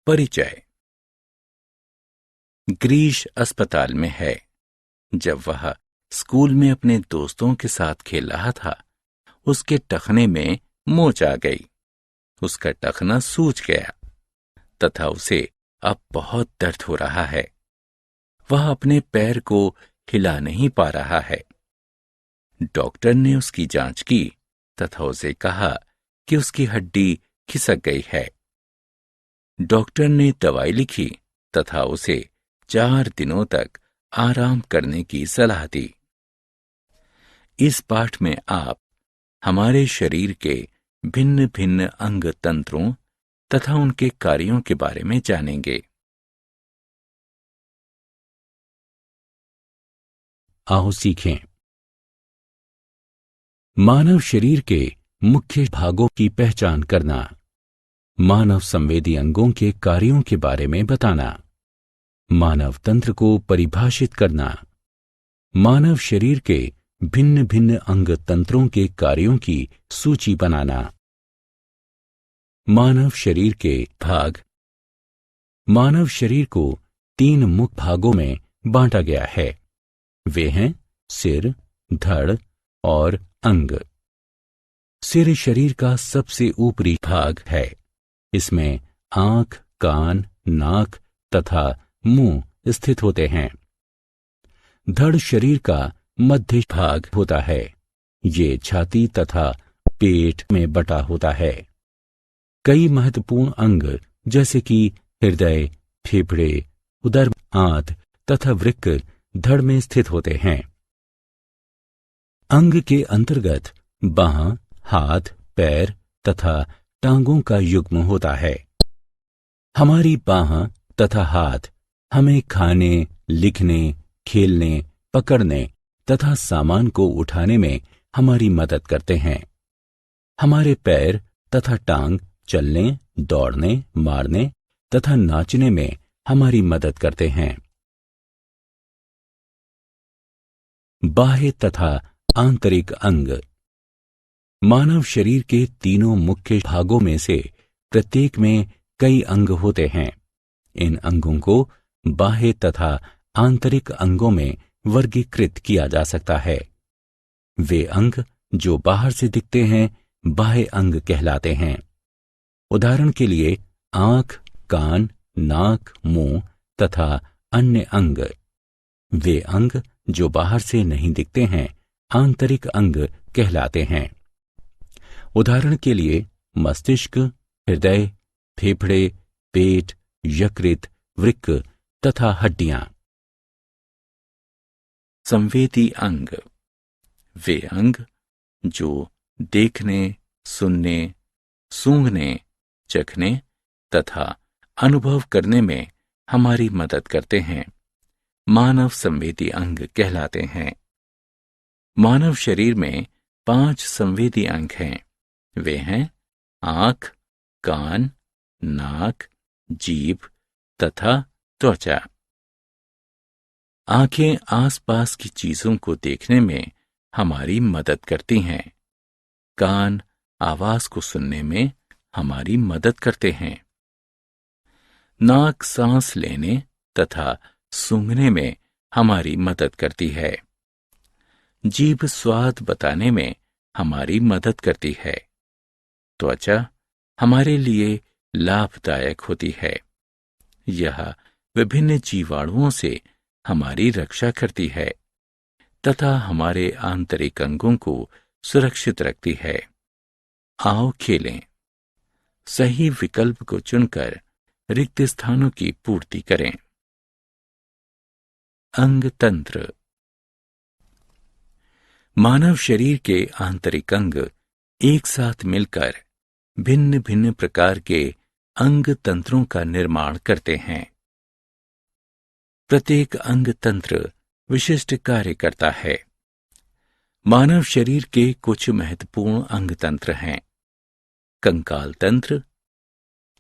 परिचय। ग्रीश अस्पताल में है। जब वह स्कूल में अपने दोस्तों के साथ खेल रहा था, उसके टखने में मोच आ गई। उसका टखना सूज गया तथा उसे अब बहुत दर्द हो रहा है। वह अपने पैर को हिला नहीं पा रहा है। डॉक्टर ने उसकी जांच की तथा उसे कहा कि उसकी हड्डी खिसक गई है। डॉक्टर ने दवाई लिखी तथा उसे 4 दिनों तक आराम करने की सलाह दी। इस पाठ में आप हमारे शरीर के भिन्न भिन्न अंग तंत्रों तथा उनके कार्यों के बारे में जानेंगे। आओ सीखें। मानव शरीर के मुख्य भागों की पहचान करना, मानव संवेदी अंगों के कार्यों के बारे में बताना, मानव तंत्र को परिभाषित करना, मानव शरीर के भिन्न भिन्न अंग तंत्रों के कार्यों की सूची बनाना। मानव शरीर के भाग। मानव शरीर को 3 मुख्य भागों में बांटा गया है। वे हैं सिर, धड़ और अंग। सिर शरीर का सबसे ऊपरी भाग है। इसमें आंख, कान, नाक तथा मुंह स्थित होते हैं। धड़ शरीर का मध्य भाग होता है। ये छाती तथा पेट में बटा होता है। कई महत्वपूर्ण अंग जैसे कि हृदय, फेफड़े, उदर, आंत तथा वृक्क धड़ में स्थित होते हैं। अंग के अंतर्गत बांह, हाथ, पैर तथा टांगों का युग्म होता है। हमारी बांह तथा हाथ हमें खाने, लिखने, खेलने, पकड़ने तथा सामान को उठाने में हमारी मदद करते हैं। हमारे पैर तथा टांग चलने, दौड़ने, मारने तथा नाचने में हमारी मदद करते हैं। बाह्य तथा आंतरिक अंग। मानव शरीर के तीनों मुख्य भागों में से प्रत्येक में कई अंग होते हैं। इन अंगों को बाह्य तथा आंतरिक अंगों में वर्गीकृत किया जा सकता है। वे अंग जो बाहर से दिखते हैं बाह्य अंग कहलाते हैं। उदाहरण के लिए आंख, कान, नाक, मुंह तथा अन्य अंग। वे अंग जो बाहर से नहीं दिखते हैं आंतरिक अंग कहलाते हैं। उदाहरण के लिए मस्तिष्क, हृदय, फेफड़े, पेट, यकृत, वृक्क तथा हड्डियां। संवेदी अंग। वे अंग जो देखने, सुनने, सूंघने, चखने तथा अनुभव करने में हमारी मदद करते हैं, मानव संवेदी अंग कहलाते हैं। मानव शरीर में 5 संवेदी अंग हैं। वे हैं आंख, कान, नाक, जीभ तथा त्वचा। आंखें आसपास की चीजों को देखने में हमारी मदद करती हैं। कान आवाज को सुनने में हमारी मदद करते हैं। नाक सांस लेने तथा सूंघने में हमारी मदद करती है। जीभ स्वाद बताने में हमारी मदद करती है। त्वचा हमारे लिए लाभदायक होती है। यह विभिन्न जीवाणुओं से हमारी रक्षा करती है तथा हमारे आंतरिक अंगों को सुरक्षित रखती है। आओ खेलें। सही विकल्प को चुनकर रिक्त स्थानों की पूर्ति करें। अंग तंत्र। मानव शरीर के आंतरिक अंग एक साथ मिलकर भिन्न भिन्न प्रकार के अंग तंत्रों का निर्माण करते हैं। प्रत्येक अंग तंत्र विशिष्ट कार्य करता है। मानव शरीर के कुछ महत्वपूर्ण अंग तंत्र हैं: कंकाल तंत्र,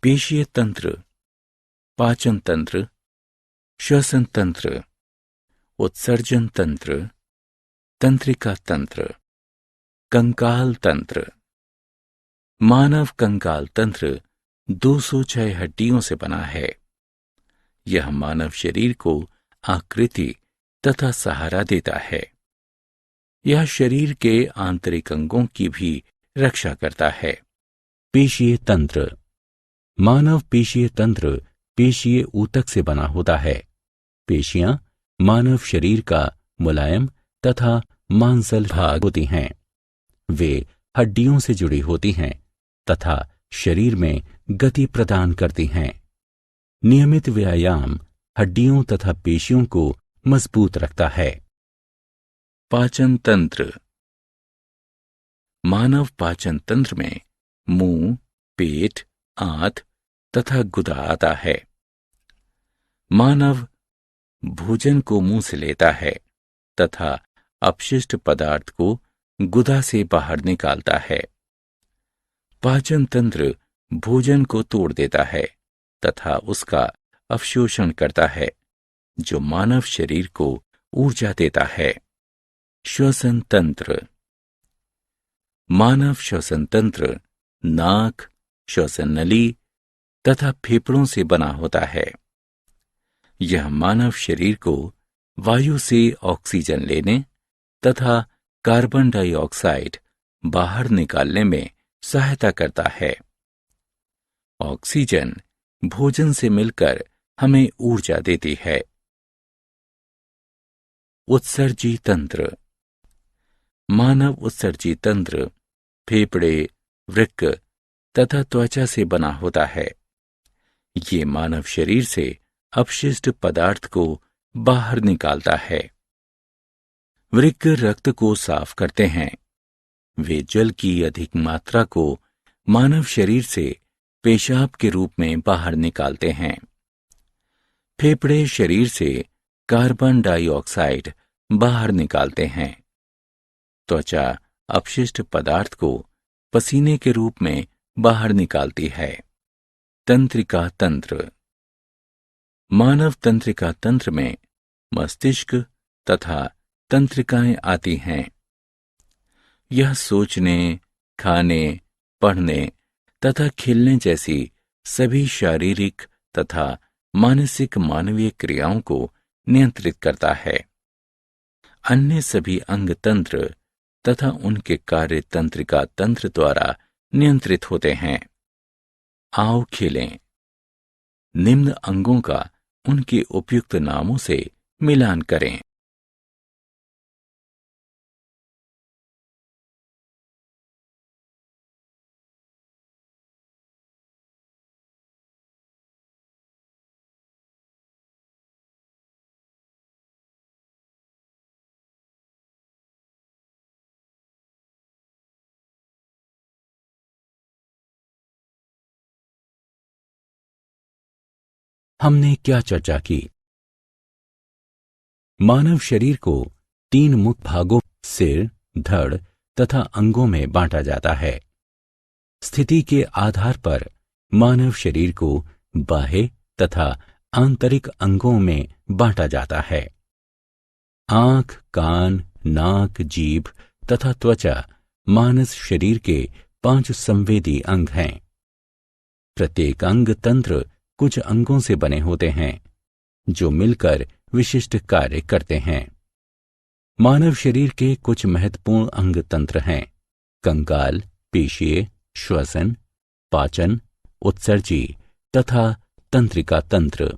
पेशीय तंत्र, पाचन तंत्र, श्वसन तंत्र, उत्सर्जन तंत्र, तंत्रिका तंत्र, कंकाल तंत्र। मानव कंकाल तंत्र 206 हड्डियों से बना है। यह मानव शरीर को आकृति तथा सहारा देता है। यह शरीर के आंतरिक अंगों की भी रक्षा करता है। पेशीय तंत्र। मानव पेशीय तंत्र पेशीय ऊतक से बना होता है। पेशियां मानव शरीर का मुलायम तथा मांसल भाग होती हैं। वे हड्डियों से जुड़ी होती हैं तथा शरीर में गति प्रदान करती हैं। नियमित व्यायाम हड्डियों तथा पेशियों को मजबूत रखता है। पाचन तंत्र। मानव पाचन तंत्र में मुंह, पेट, आंत तथा गुदा आता है। मानव भोजन को मुंह से लेता है तथा अपशिष्ट पदार्थ को गुदा से बाहर निकालता है। पाचन तंत्र भोजन को तोड़ देता है तथा उसका अवशोषण करता है, जो मानव शरीर को ऊर्जा देता है। श्वसन तंत्र। मानव श्वसन तंत्र नाक, श्वसन नली तथा फेफड़ों से बना होता है। यह मानव शरीर को वायु से ऑक्सीजन लेने तथा कार्बन डाइऑक्साइड बाहर निकालने में सहायता करता है। ऑक्सीजन भोजन से मिलकर हमें ऊर्जा देती है। उत्सर्जी तंत्र। मानव उत्सर्जी तंत्र फेफड़े, वृक्क तथा त्वचा से बना होता है। ये मानव शरीर से अपशिष्ट पदार्थ को बाहर निकालता है। वृक्क रक्त को साफ करते हैं। वे जल की अधिक मात्रा को मानव शरीर से पेशाब के रूप में बाहर निकालते हैं। फेफड़े शरीर से कार्बन डाइऑक्साइड बाहर निकालते हैं। त्वचा अपशिष्ट पदार्थ को पसीने के रूप में बाहर निकालती है। तंत्रिका तंत्र। मानव तंत्रिका तंत्र में मस्तिष्क तथा तंत्रिकाएं आती हैं। यह सोचने, खाने, पढ़ने तथा खेलने जैसी सभी शारीरिक तथा मानसिक मानवीय क्रियाओं को नियंत्रित करता है। अन्य सभी अंग तंत्र तथा उनके कार्य तंत्रिका तंत्र द्वारा नियंत्रित होते हैं। आओ खेलें। निम्न अंगों का उनके उपयुक्त नामों से मिलान करें। हमने क्या चर्चा की? मानव शरीर को 3 मुख्य भागों सिर, धड़ तथा अंगों में बांटा जाता है। स्थिति के आधार पर मानव शरीर को बाह्य तथा आंतरिक अंगों में बांटा जाता है। आंख, कान, नाक, जीभ तथा त्वचा मानव शरीर के 5 संवेदी अंग हैं। प्रत्येक अंग तंत्र कुछ अंगों से बने होते हैं जो मिलकर विशिष्ट कार्य करते हैं। मानव शरीर के कुछ महत्वपूर्ण अंग तंत्र हैं: कंकाल, पेशीय, श्वसन, पाचन, उत्सर्जी तथा तंत्रिका तंत्र।